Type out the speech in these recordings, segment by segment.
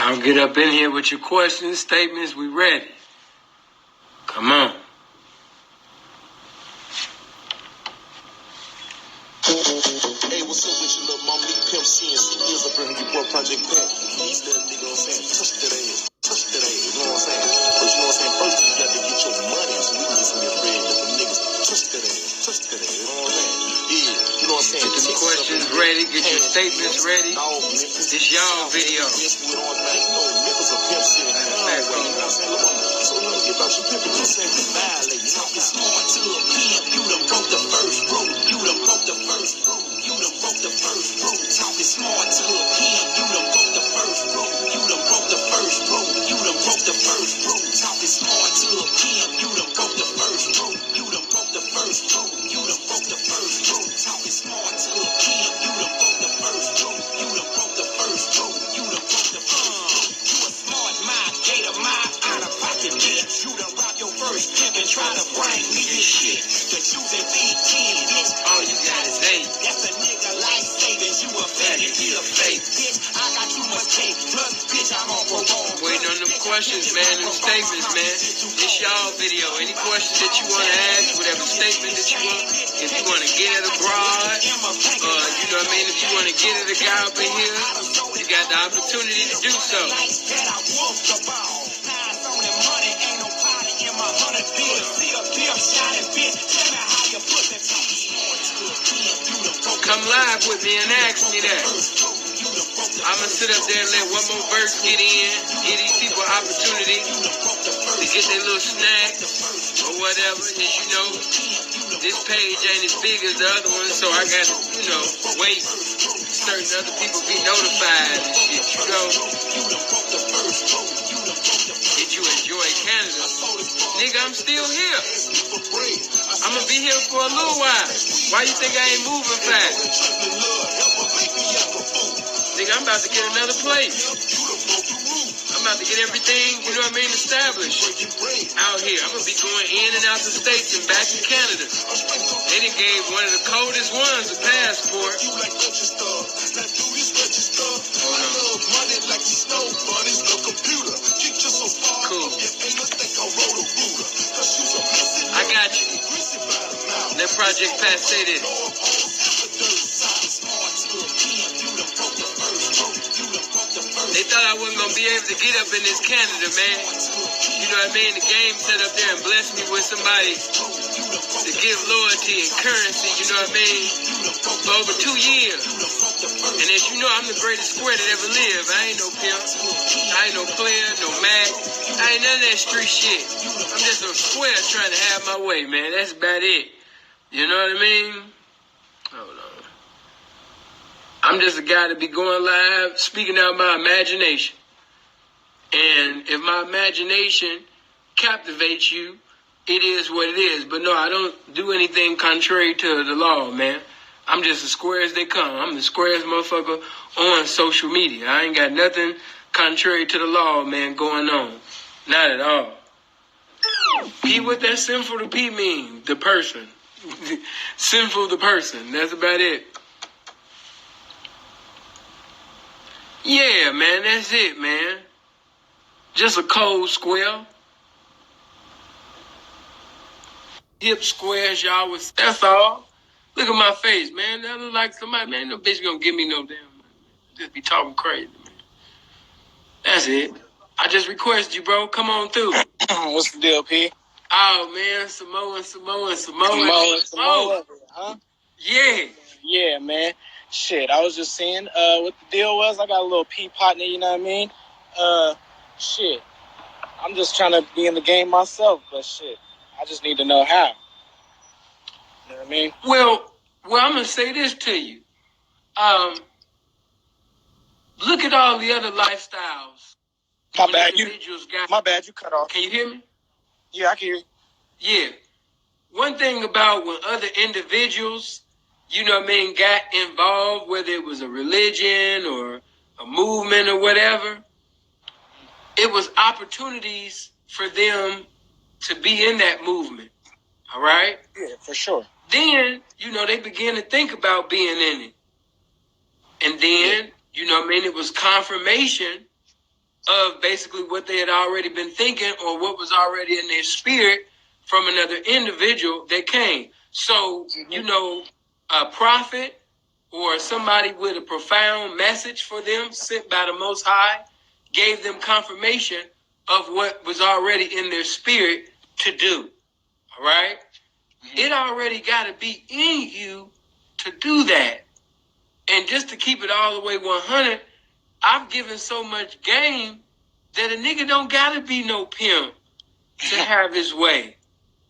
Y'all get up in here with your questions, statements. We ready. Come on. Hey, what's up with your little mama? Pimp C and CB's up here. Your boy Project Pat. These little niggas, you know what I'm saying? Touch that ass. Touch that ass. You know what I'm saying? But you know what I'm saying? First, you got to get your money so we can get some of your bread. Let them niggas touch that ass. Touch that ass. You know what I'm saying? Yeah. You know what I'm saying? Get your questions ready. Get your statements ready. This y'all video. Niggas are Pimp C and you know what I'm saying? So let me get about your pimpin'. You know what I'm saying? Violating. Talking smart to a pimp. You done broke the first rope. You done broke the first rope. You done broke the first rope. Talking smart to a pimp. You done broke the first rope. You done broke the first rope. You done broke the first rope. Talking smart to a pimp. You done broke the first rope. You done broke the first rope. You done broke the first rope. Talking smart to a pimp. You done broke the first rope. You done broke the first rope. You done broke the first rope. You a smart mind, gator mind, out of pocket bitch. You done robbed your first pimp and try to bring me this shit. The choosing V10, bitch. All you gotta say. That's a nigga life savings. You a faggot, he a fake bitch. I got too much cake, plus bitch I'm on parole. Waiting on them questions, man, them statements, man. This y'all video. Any questions that you want to ask, whatever statement that you want. If you want to get at a broad, you know what I mean? If you want to get at a guy up in here, you got the opportunity to do so. Come live with me and ask me that. I'ma sit up there and let one more verse get in, give these people an opportunity to get their little snacks or whatever. As you know, this page ain't as big as the other one, so I gotta, wait. Certain other people be notified and shit, Did you enjoy Canada? Nigga, I'm still here. I'ma be here for a little while. Why you think I ain't moving fast? Nigga, I'm about to get another place. I'm about to get everything, established out here. I'm gonna be going in and out the States and back to Canada. They done gave one of the coldest ones a passport. Hold on. Cool. I got you. Let Project Pat say this. They thought I wasn't going to be able to get up in this Canada, man. You know what I mean? The game set up there and blessed me with somebody to give loyalty and currency, you know what I mean? For over 2 years. And as you know, I'm the greatest square that ever lived. I ain't no pimp. I ain't no player, no Mac. I ain't none of that street shit. I'm just a square trying to have my way, man. That's about it. You know what I mean? Hold on. I'm just a guy to be going live, speaking out my imagination. And if my imagination captivates you, it is what it is. But no, I don't do anything contrary to the law, man. I'm just as square as they come. I'm the squarest motherfucker on social media. I ain't got nothing contrary to the law, man, going on. Not at all. P, what that sinful to P mean? The person. Sinful the person. That's about it. Yeah, man, that's it, man. Just a cold square. Hip squares, y'all. That's all. Look at my face, man. That look like somebody, man. No bitch gonna give me no damn. Just be talking crazy, man. That's it. I just requested you, bro. Come on through. What's the deal, P? Oh, man. Samoa. Huh? Yeah. Yeah, man. Shit, I was just saying what the deal was. I got a little P partner, you know what I mean? Shit. I'm just trying to be in the game myself, but shit. I just need to know how. You know what I mean? Well, I'm going to say this to you. Look at all the other lifestyles. My bad, you cut off. Can you hear me? Yeah, I can hear you. Yeah. One thing about when other individuals, you know what I mean, got involved, whether it was a religion or a movement or whatever, it was opportunities for them to be in that movement. All right? Yeah, for sure. Then, they began to think about being in it. And then, it was confirmation of basically what they had already been thinking or what was already in their spirit from another individual that came. So, a prophet or somebody with a profound message for them sent by the Most High gave them confirmation of what was already in their spirit to do. All right? It already got to be in you to do that. And just to keep it all the way 100, I've given so much game that a nigga don't got to be no pimp to have his way.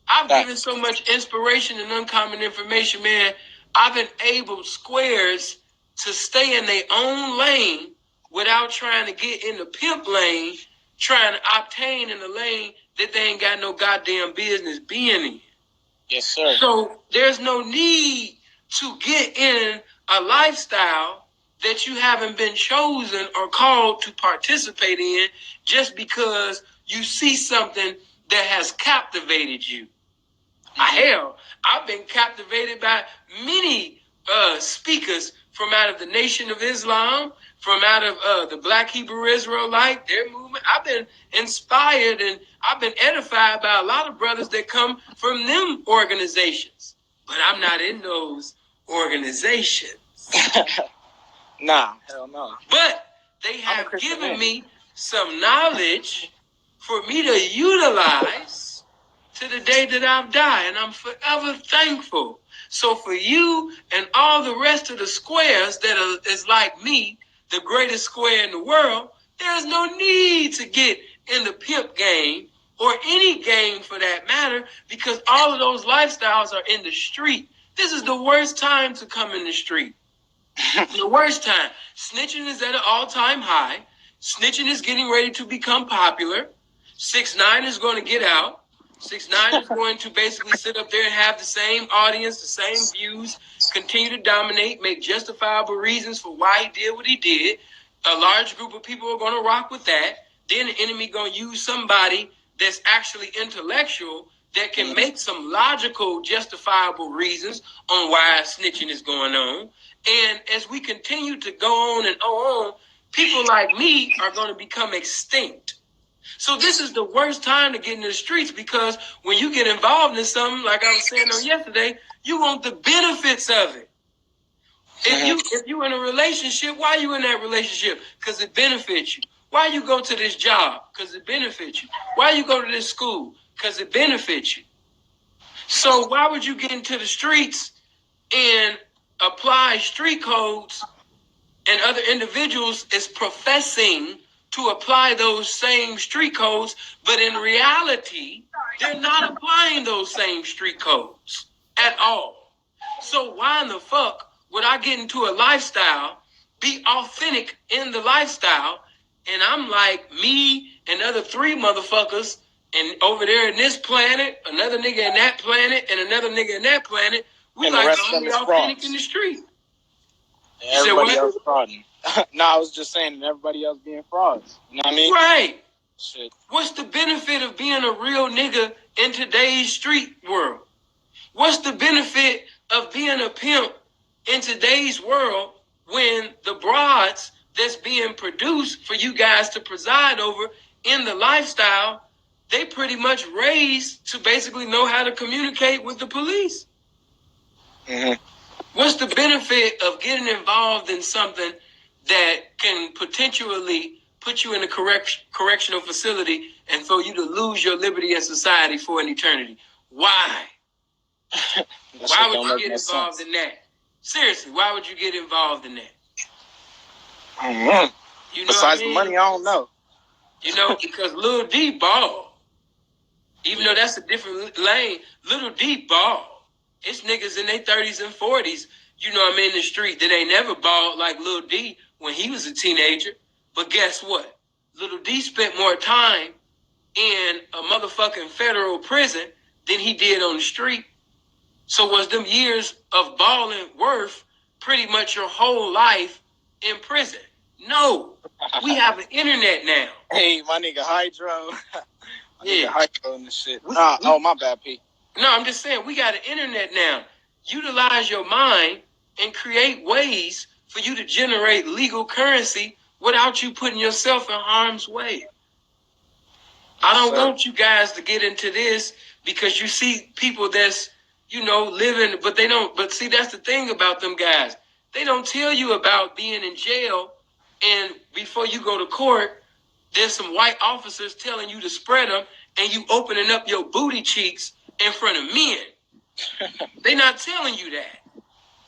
I've given so much inspiration and uncommon information, man. I've enabled squares to stay in their own lane without trying to get in the pimp lane, trying to obtain in the lane that they ain't got no goddamn business being in. Yes, sir. So there's no need to get in a lifestyle that you haven't been chosen or called to participate in just because you see something that has captivated you. Hell, I've been captivated by many speakers from out of the Nation of Islam, from out of the Black Hebrew Israelite, their movement. I've been inspired and I've been edified by a lot of brothers that come from them organizations. But I'm not in those organizations. Nah, hell no. But they have given me some knowledge for me to utilize to the day that I've died, and I'm forever thankful. So for you and all the rest of the squares that is like me, the greatest square in the world, there's no need to get in the pimp game or any game for that matter, because all of those lifestyles are in the street. This is the worst time to come in the street. The worst time. Snitching is at an all-time high. Snitching is getting ready to become popular. 6ix9ine is going to get out. 6ix9ine is going to basically sit up there and have the same audience, the same views, continue to dominate, make justifiable reasons for why he did what he did. A large group of people are going to rock with that. Then the enemy going to use somebody that's actually intellectual that can make some logical, justifiable reasons on why snitching is going on. And as we continue to go on and on, people like me are going to become extinct. So this is the worst time to get in the streets, because when you get involved in something, like I was saying on yesterday, you want the benefits of it. If you in a relationship, why are you in that relationship? Because it benefits you. Why you go to this job? Because it benefits you. Why you go to this school? Because it benefits you. So why would you get into the streets and apply street codes, and other individuals is professing to apply those same street codes, but in reality, they're not applying those same street codes at all. So why in the fuck would I get into a lifestyle, be authentic in the lifestyle, and I'm like me and other 3 motherfuckers, and over there in this planet, another nigga in that planet, and another nigga in that planet, we like to only authentic in the street. Everybody else frauding. No, I was just saying everybody else being frauds. You know what I mean? Right. Shit. What's the benefit of being a real nigga in today's street world? What's the benefit of being a pimp in today's world when the broads that's being produced for you guys to preside over in the lifestyle, they pretty much raised to basically know how to communicate with the police? What's the benefit of getting involved in something that can potentially put you in a correctional facility and for you to lose your liberty in society for an eternity? Why? Why would you get involved in that? Seriously, why would you get involved in that? You know Besides the money, I don't know. You know, because Lil D ball. Even though that's a different lane, Lil D ball. It's niggas in their 30s and 40s, you know what I mean, in the street that ain't never balled like Lil D when he was a teenager. But guess what? Lil D spent more time in a motherfucking federal prison than he did on the street. So was them years of balling worth pretty much your whole life in prison? No. We have an internet now. Hey, my nigga Hydro. Yeah. Hydro and the shit. Oh, my bad, P. No, I'm just saying, we got an internet now. Utilize your mind and create ways for you to generate legal currency without you putting yourself in harm's way. I don't want you guys to get into this because you see people that's, living, but they don't. But see, that's the thing about them guys. They don't tell you about being in jail, and before you go to court, there's some white officers telling you to spread them, and you opening up your booty cheeks in front of men. They not telling you that.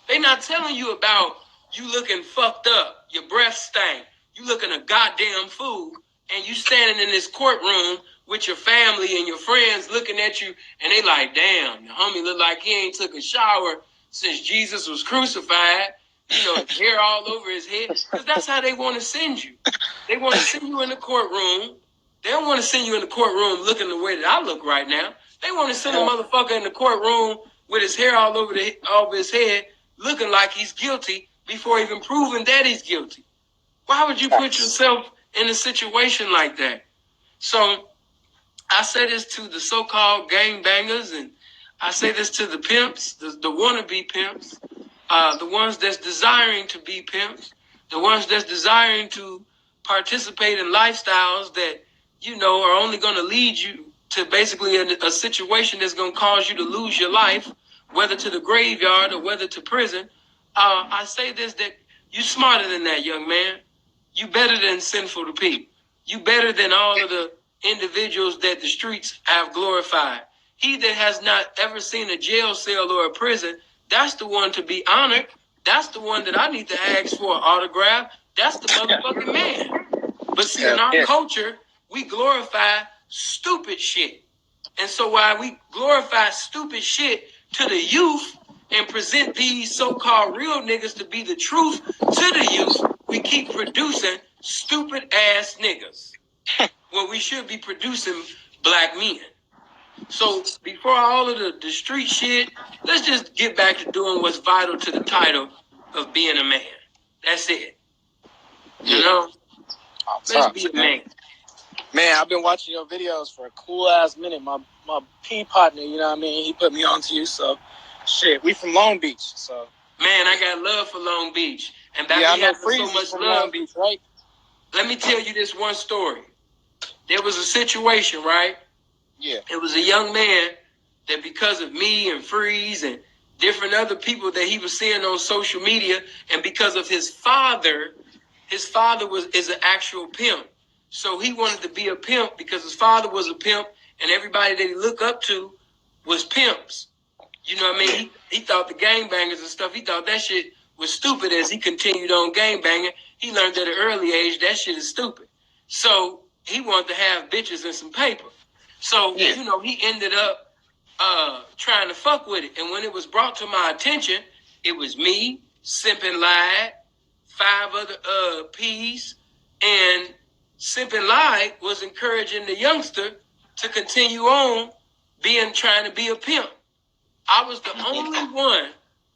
They not telling you about you looking fucked up, your breath stank, you looking a goddamn fool, and you standing in this courtroom with your family and your friends looking at you, and they like, damn, the homie look like he ain't took a shower since Jesus was crucified. Hair all over his head. Because that's how they want to send you. They want to send you in the courtroom. They don't want to send you in the courtroom looking the way that I look right now. They want to send a motherfucker in the courtroom with his hair all over his head, looking like he's guilty before even proving that he's guilty. Why would you put yourself in a situation like that? So I say this to the so-called gangbangers, and I say this to the pimps, the wannabe pimps, the ones that's desiring to be pimps, the ones that's desiring to participate in lifestyles that, are only going to lead you to basically a situation that's going to cause you to lose your life, whether to the graveyard or whether to prison. I say this, that you smarter than that, young man. You better than sinful to people. You better than all of the individuals that the streets have glorified. He that has not ever seen a jail cell or a prison, that's the one to be honored. That's the one that I need to ask for an autograph. That's the motherfucking man. But see, in our culture, we glorify stupid shit. And so while we glorify stupid shit to the youth and present these so-called real niggas to be the truth to the youth, we keep producing stupid ass niggas. Well, we should be producing black men. So before all of the street shit, let's just get back to doing what's vital to the title of being a man. That's it. Let's be a man. Man, I've been watching your videos for a cool ass minute. My P partner, he put me on to you. So, shit, we from Long Beach. So, man, I got love for Long Beach, and back I know so much from love. Long Beach, right? Let me tell you this one story. There was a situation, right? Yeah. It was a young man that, because of me and Freeze and different other people that he was seeing on social media, and because of his father is an actual pimp. So he wanted to be a pimp because his father was a pimp, and everybody that he looked up to was pimps. You know what I mean? He thought the gangbangers and stuff, he thought that shit was stupid. As he continued on gangbanging, he learned at an early age that shit is stupid. So he wanted to have bitches and some paper. So, he ended up trying to fuck with it. And when it was brought to my attention, it was me, Simpin' Lied, 5 other P's, and Simpin' Lied was encouraging the youngster to continue on trying to be a pimp. I was the only one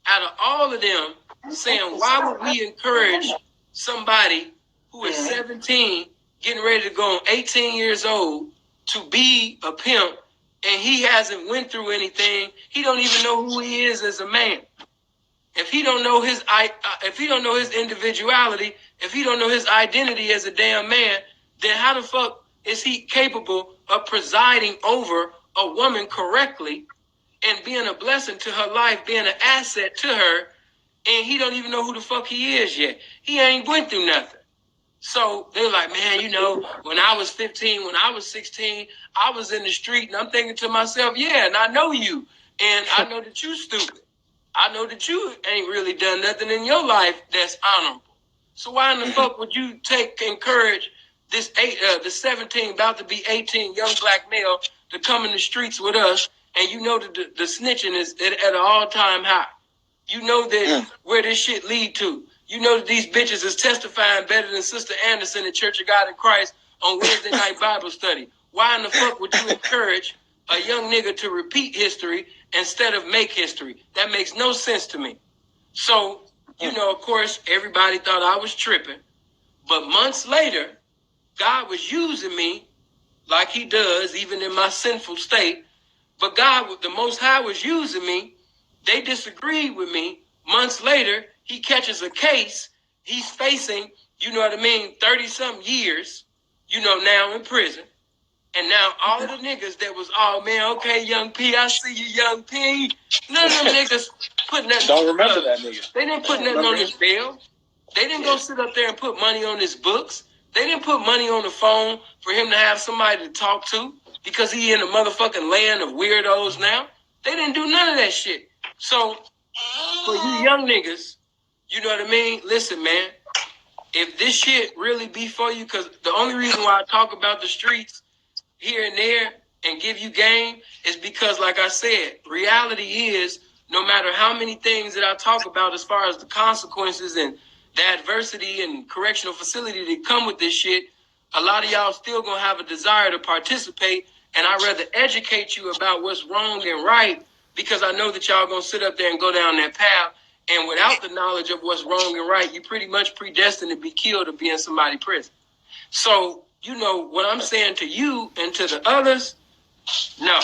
out of all of them saying, why would we encourage somebody who is 17, getting ready to go on 18 years old, to be a pimp, and he hasn't went through anything? He don't even know who he is as a man. If he don't know his individuality, if he don't know his identity as a damn man, then how the fuck is he capable of presiding over a woman correctly and being a blessing to her life, being an asset to her, and he don't even know who the fuck he is yet? He ain't went through nothing. So they're like, man, when I was 15, when I was 16, I was in the street, and I'm thinking to myself, yeah, and I know you, and I know that you stupid. I know that you ain't really done nothing in your life that's honorable. So why in the fuck would you encourage this the 17, about to be 18 young black male to come in the streets with us, and you know that the snitching is at an all-time high? You know that where this shit lead to. You know that these bitches is testifying better than Sister Anderson at Church of God in Christ on Wednesday night Bible study. Why in the fuck would you encourage a young nigga to repeat history instead of make history? That makes no sense to me. So, of course, everybody thought I was tripping. But months later, God was using me like he does, even in my sinful state. But God, the Most High, was using me. They disagreed with me. Months later, he catches a case. He's facing, you know what I mean, 30-something years, you know, now in prison. And now all of the niggas that was, oh man, okay, Young P, I see you, Young P. None of them niggas putting that. Don't remember that nigga. They didn't put nothing on his bail. They didn't go sit up there and put money on his books. They didn't put money on the phone for him to have somebody to talk to because he in a motherfucking land of weirdos now. They didn't do none of that shit. So for you young niggas, you know what I mean? Listen, man, if this shit really be for you, because the only reason why I talk about the streets here and there and give you game is because, like I said, reality is no matter how many things that I talk about as far as the consequences and the adversity and correctional facility that come with this shit, a lot of y'all still gonna have a desire to participate, and I'd rather educate you about what's wrong and right because I know that y'all gonna sit up there and go down that path, and without the knowledge of what's wrong and right, you pretty much predestined to be killed or be in somebody's prison. So, you know, what I'm saying to you and to the others, no,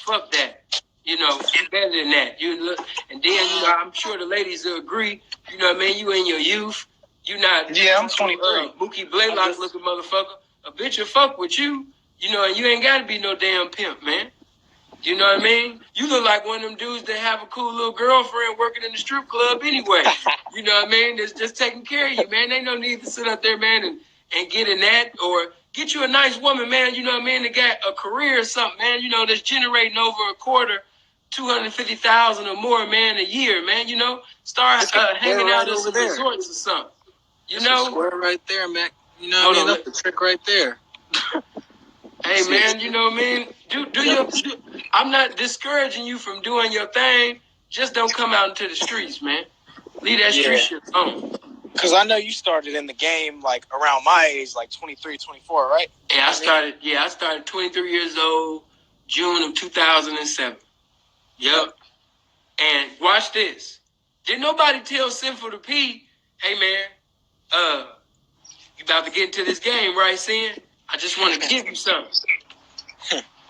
fuck that. You know, you're better than that. You look, and then, you know, I'm sure the ladies will agree, you know what I mean? You in your youth, you not, Yeah, I'm 23. Mookie Blaylock looking motherfucker. A bitch will fuck with you, you know, and you ain't got to be no damn pimp, man. You know what I mean? You look like one of them dudes that have a cool little girlfriend working in the strip club anyway. You know what I mean? That's just taking care of you, man. Ain't no need to sit up there, man, and get in that, or get you a nice woman, man, you know what I mean, that got a career or something, man, you know, that's generating over a quarter, 250,000 or more, man, a year, man, you know, start hanging right out at over some there. resorts or something, you That's know? a square right there, Mac. You know what I mean? That's the trick right there. Hey, man, you know what I mean? I'm not discouraging you from doing your thing, just don't come out into the streets, man. Leave that street shit alone. Because I know you started in the game, like, around my age, like 23, 24, right? Yeah, I started 23 years old, June of 2007. Yep. And watch this. Did nobody tell Sinful to P, hey man, you about to get into this game, right, Sin? I just want to give you something.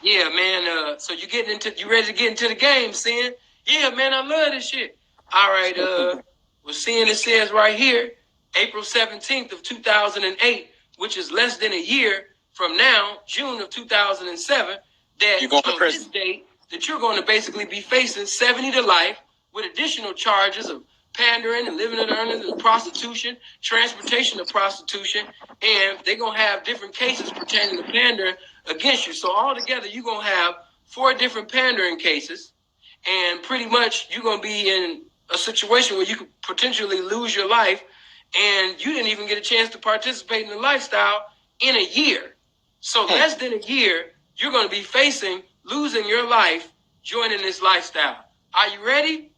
Yeah, man, so you ready to get into the game, Sin? Yeah, man, I love this shit. All right, well, Sin, it says right here, April 17th of 2008, which is less than a year from now, June of 2007, that You're going to on prison. this date, that you're going to basically be facing 70 to life with additional charges of pandering and living at earnings and prostitution, transportation of prostitution, and they're going to have different cases pertaining to pandering against you. So altogether, you're going to have 4 different pandering cases, and pretty much you're going to be in a situation where you could potentially lose your life, and you didn't even get a chance to participate in the lifestyle in a year. So less than a year, you're going to be facing losing your life joining this lifestyle. Are you ready?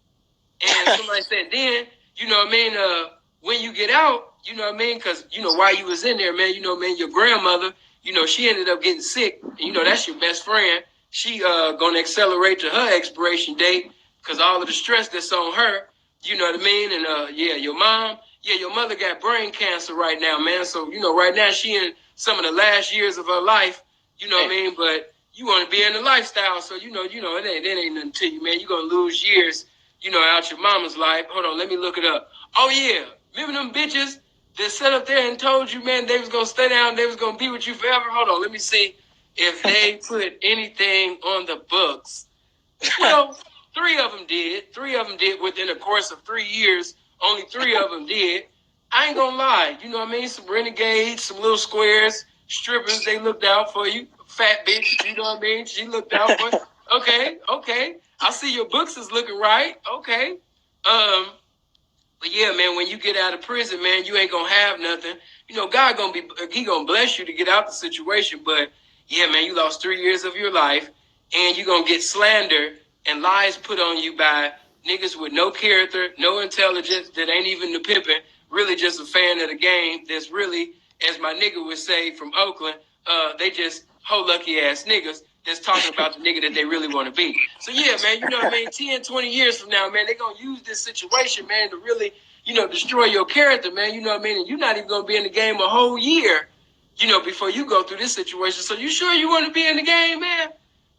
And somebody said, then, you know what I mean, when you get out, you know what I mean, because, you know, while you was in there, man, you know, man, your grandmother, you know, she ended up getting sick, and, you know, that's your best friend. She going to accelerate to her expiration date because all of the stress that's on her, you know what I mean, and, yeah, your mother got brain cancer right now, man, so, you know, right now she in some of the last years of her life, you know what I mean, but you want to be in the lifestyle, so, you know, it ain't nothing to you, man. You're going to lose years, you know, out your mama's life. Hold on, let me look it up. Oh, yeah. Remember them bitches that sat up there and told you, man, they was going to stay down, they was going to be with you forever? Hold on, let me see if they put anything on the books. Well, 3 of them did. 3 of them did within a course of 3 years. Only 3 of them did. I ain't going to lie. You know what I mean? Some renegades, some little squares, strippers, they looked out for you. Fat bitch, you know what I mean? She looked out for you. Okay. I see your books is looking right. Okay. But yeah, man, when you get out of prison, man, you ain't gonna have nothing. You know, God he gonna bless you to get out the situation. But yeah, man, you lost 3 years of your life, and you gonna get slander and lies put on you by niggas with no character, no intelligence, that ain't even the pimping, really just a fan of the game. That's really, as my nigga would say from Oakland, they just hoe lucky ass niggas that's talking about the nigga that they really want to be. So yeah, man, you know what I mean? 10, 20 years from now, man, they gonna use this situation, man, to really, you know, destroy your character, man. You know what I mean? And you're not even gonna be in the game a whole year, you know, before you go through this situation. So you sure you want to be in the game, man?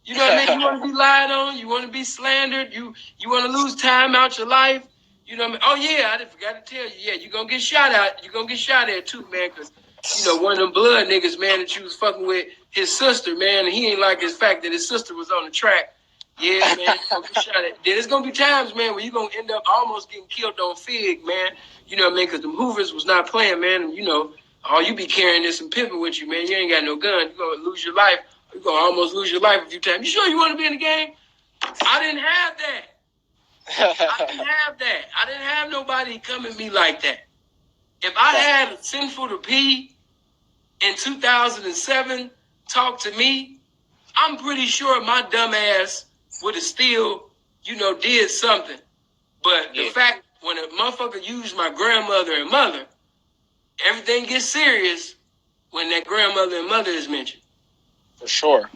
You know what I mean? You want to be lied on, you want to be slandered, you want to lose time out your life, You know what I mean? Oh, yeah, I forgot to tell you. Yeah, you're going to get shot at. You're going to get shot at, too, man, because, you know, one of them blood niggas, man, that you was fucking with his sister, man, and he ain't like his fact that his sister was on the track. Yeah, man, you're going to get shot at. There's going to be times, man, where you're going to end up almost getting killed on Fig, man. You know what I mean? Because the Hoovers was not playing, man, and, you know, all you be carrying is some pimping with you, man. You ain't got no gun. You're going to lose your life. You're going to almost lose your life a few times. You sure you want to be in the game? I didn't have that. I didn't have that. I didn't have nobody come at me like that. If I had a Sinful to P in 2007 talk to me, I'm pretty sure my dumb ass would have still, you know, did something. But the fact when a motherfucker used my grandmother and mother, everything gets serious when that grandmother and mother is mentioned. For sure.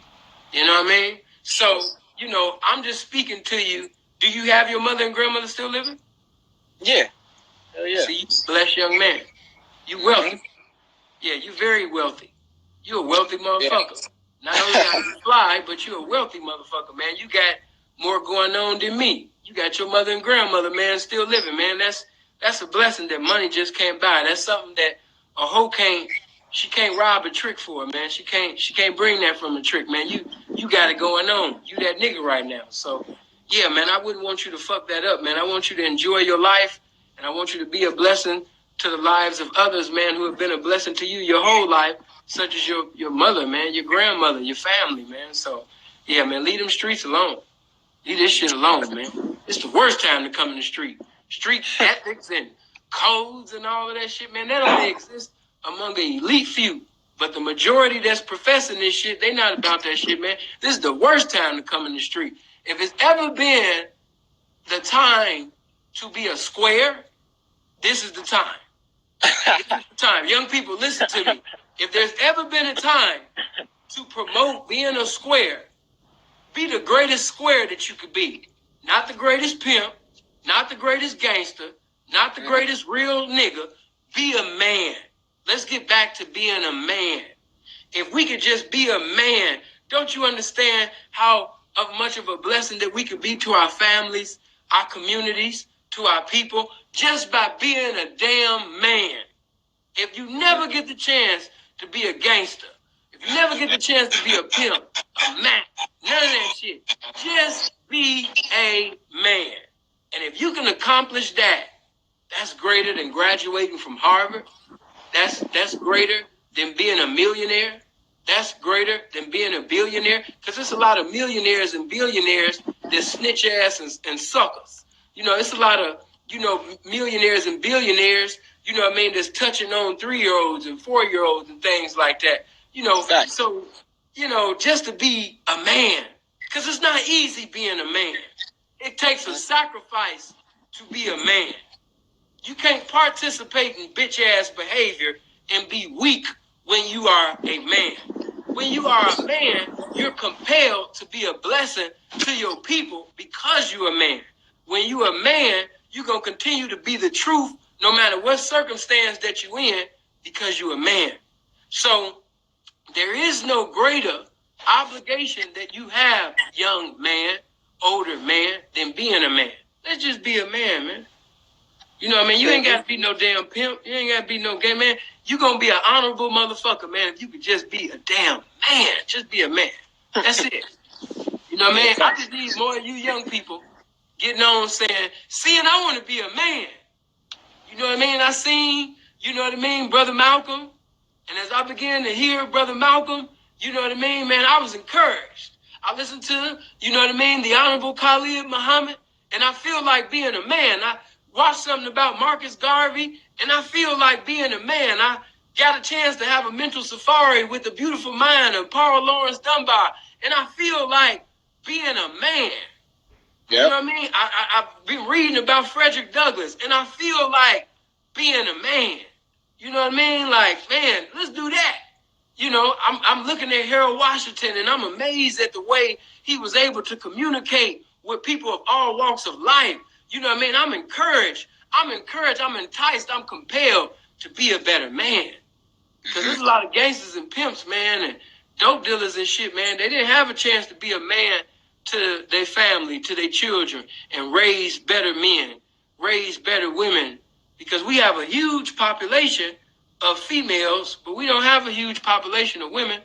You know what I mean? So, you know, I'm just speaking to you. Do you have your mother and grandmother still living? Yeah. Hell yeah. See, bless young man. You wealthy. Yeah, you very wealthy. You a wealthy motherfucker. Yeah. Not only are you fly, but you a wealthy motherfucker, man. You got more going on than me. You got your mother and grandmother, man, still living, man. That's a blessing that money just can't buy. That's something that a hoe can't rob a trick for, man. She can't bring that from a trick, man. You got it going on. You that nigga right now. So yeah, man, I wouldn't want you to fuck that up, man. I want you to enjoy your life, and I want you to be a blessing to the lives of others, man, who have been a blessing to you your whole life, such as your mother, man, your grandmother, your family, man. So, yeah, man, leave them streets alone. Leave this shit alone, man. It's the worst time to come in the street. Street ethics and codes and all of that shit, man, that only exists among the elite few. But the majority that's professing this shit, they not about that shit, man. This is the worst time to come in the street. If it's ever been the time to be a square, this is the time. This is the time. Young people, listen to me. If there's ever been a time to promote being a square, be the greatest square that you could be. Not the greatest pimp, not the greatest gangster, not the greatest real nigga. Be a man. Let's get back to being a man. If we could just be a man, don't you understand how much of a blessing that we could be to our families, our communities, to our people, just by being a damn man? If you never get the chance to be a gangster, if you never get the chance to be a pimp, a Mac, none of that shit, just be a man. And if you can accomplish that, that's greater than graduating from Harvard. That's greater than being a millionaire. That's greater than being a billionaire. Because there's a lot of millionaires and billionaires that snitch ass and suckers. You know, it's a lot of, you know, millionaires and billionaires, you know what I mean, that's touching on 3-year-olds and 4-year-olds and things like that. You know, so, you know, just to be a man. Because it's not easy being a man. It takes a sacrifice to be a man. You can't participate in bitch-ass behavior and be weak when you are a man. When you are a man, you're compelled to be a blessing to your people because you're a man. When you're a man, you're going to continue to be the truth no matter what circumstance that you're in because you're a man. So there is no greater obligation that you have, young man, older man, than being a man. Let's just be a man, man. You know what I mean? You ain't got to be no damn pimp. You ain't got to be no gay man. You going to be an honorable motherfucker, man, if you could just be a damn man. Just be a man. That's it. You know what I mean? I just need more of you young people getting on saying, see, and I want to be a man. You know what I mean? I seen, you know what I mean, Brother Malcolm. And as I began to hear Brother Malcolm, you know what I mean, man, I was encouraged. I listened to, you know what I mean, the Honorable Khalid Muhammad, and I feel like being a man. I watched something about Marcus Garvey, and I feel like being a man. I got a chance to have a mental safari with the beautiful mind of Paul Lawrence Dunbar, and I feel like being a man. Yep. You know what I mean? I've been reading about Frederick Douglass, and I feel like being a man. You know what I mean? Like, man, let's do that. You know, I'm looking at Harold Washington, and I'm amazed at the way he was able to communicate with people of all walks of life. You know what I mean? I'm encouraged, I'm enticed, I'm compelled to be a better man. Because there's a lot of gangsters and pimps, man, and dope dealers and shit, man. They didn't have a chance to be a man to their family, to their children, and raise better men. raise better women, because we have a huge population of females, but we don't have a huge population of women.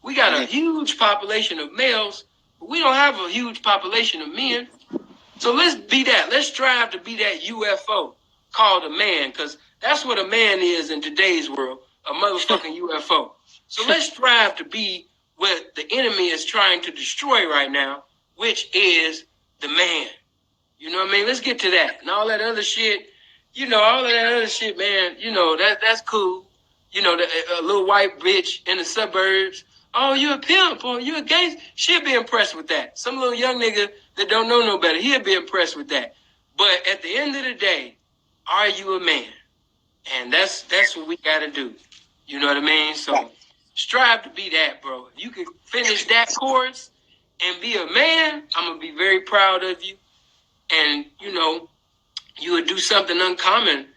We got a huge population of males, but we don't have a huge population of men. So let's be that. Let's strive to be that UFO called a man, because that's what a man is in today's world, a motherfucking UFO. So let's strive to be what the enemy is trying to destroy right now, which is the man. You know what I mean? Let's get to that. And all that other shit, all of that other shit, man, that's cool. A little white bitch in the suburbs. Oh, you a pimp or you a gangster? She'll be impressed with that. Some little young nigga that don't know no better, he'll be impressed with that. But at the end of the day, are you a man? And that's what we got to do. You know what I mean? So strive to be that, bro. If you can finish that course and be a man, I'm going to be very proud of you. And, you would do something uncommon,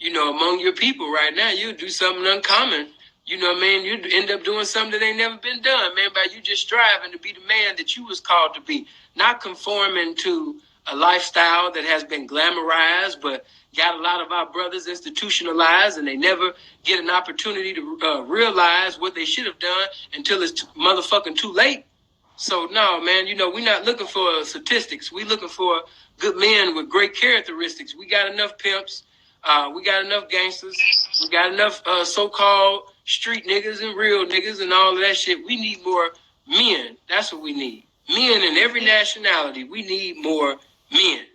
among your people right now. You would do something uncommon. You know what I mean? You'd end up doing something that ain't never been done, man, by you just striving to be the man that you was called to be. Not conforming to a lifestyle that has been glamorized, but got a lot of our brothers institutionalized, and they never get an opportunity to realize what they should have done until it's motherfucking too late. So, no, man, we're not looking for statistics. We're looking for good men with great characteristics. We got enough pimps. We got enough gangsters. We got enough so-called street niggas and real niggas and all of that shit. We need more men. That's what we need. Men in every nationality. We need more men.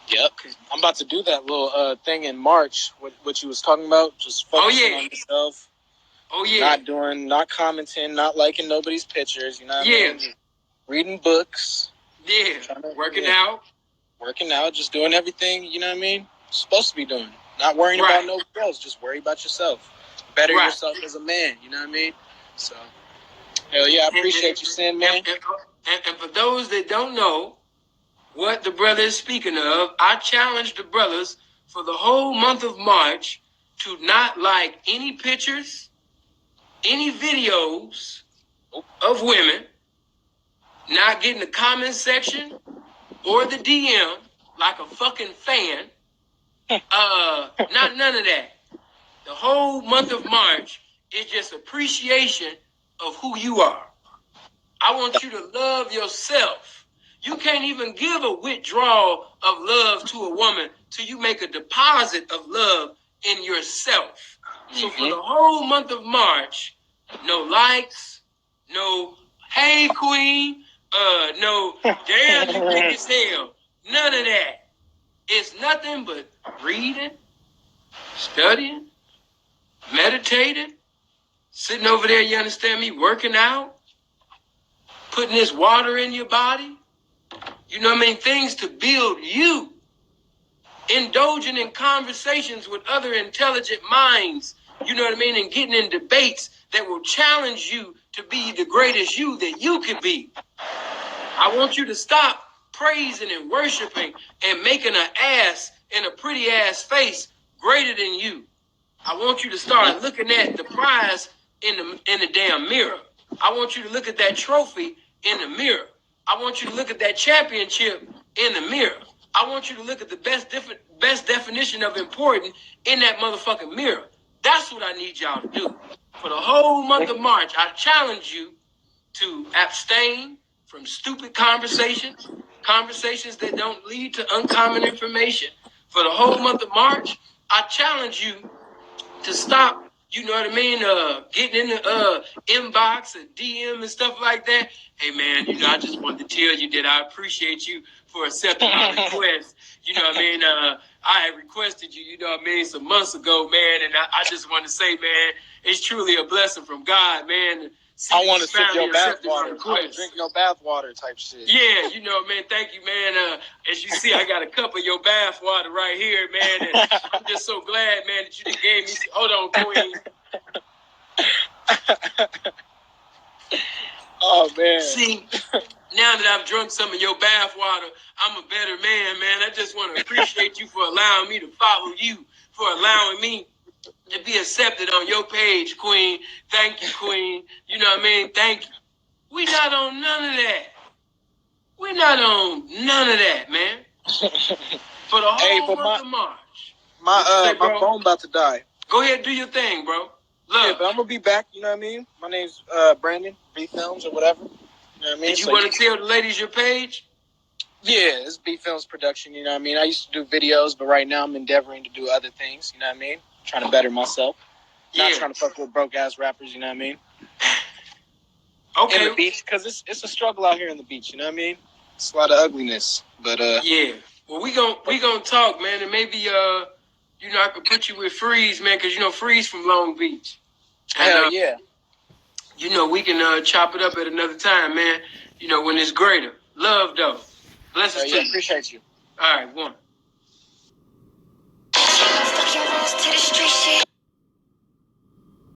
Yep. I'm about to do that little thing in March, what you was talking about. Just focusing on yourself. Oh, yeah. Not commenting, not liking nobody's pictures, you know what I mean? Reading books. Yeah. Working out, just doing everything, you know what I mean? Supposed to be doing. Not worrying about nobody else, just worry about yourself. Better yourself as a man, you know what I mean? So, hell yeah, I appreciate you saying, man. And for those that don't know what the brother is speaking of, I challenge the brothers for the whole month of March to not like any pictures, any videos of women, not get in the comment section or the DM like a fucking fan. Not none of that. The whole month of March is just appreciation of who you are. I want you to love yourself. You can't even give a withdrawal of love to a woman till you make a deposit of love in yourself. So for the whole month of March, no likes, no, hey queen, no, damn, you thick as hell. None of that. It's nothing but reading, studying, meditating, sitting over there, you understand me, working out, putting this water in your body. You know what I mean? Things to build you. Indulging in conversations with other intelligent minds, you know what I mean? And getting in debates that will challenge you to be the greatest you that you can be. I want you to stop praising and worshiping and making an ass and a pretty ass face greater than you. I want you to start looking at the prize in the damn mirror. I want you to look at that trophy in the mirror. I want you to look at that championship in the mirror. I want you to look at the best definition of important in that motherfucking mirror. That's what I need y'all to do. For the whole month of March, I challenge you to abstain from stupid conversations that don't lead to uncommon information. For the whole month of March, I challenge you to stop, you know what I mean, getting in the inbox and DM and stuff like that. Hey, man, I just wanted to tell you that I appreciate you for accepting my request. You know what I mean? I had requested you, you know what I mean, some months ago, man, and I just want to say, man, it's truly a blessing from God, man. I want to sip your bath water. I want to drink your bath water type shit. Yeah, man, thank you, man. As you see, I got a cup of your bath water right here, man. And I'm just so glad, man, that you done gave me. Hold on, Queen. Oh, man. See, now that I've drunk some of your bath water, I'm a better man. I just want to appreciate you for allowing me to follow you, for allowing me to be accepted on your page, Queen. Thank you, Queen. You know what I mean? Thank you. We not on none of that. We not on none of that, man. for the whole month of March. My phone about to die. Go ahead, do your thing, bro. Look. Yeah, but I'm gonna be back. You know what I mean? My name's Brandon B Films or whatever. You know what I mean? Did you want to tell the ladies your page? Yeah, it's B Films Production. You know what I mean? I used to do videos, but right now I'm endeavoring to do other things. You know what I mean? Trying to better myself. Not trying to fuck with broke ass rappers. You know what I mean? Okay. In the beach, because it's a struggle out here in the beach. You know what I mean? It's a lot of ugliness, but yeah. Well, we gonna talk, man, and maybe I could put you with Freeze, man, because Freeze from Long Beach. And, hell yeah. We can chop it up at another time, man. When it's greater. Love though. Blessings to you. Appreciate you. All right, one.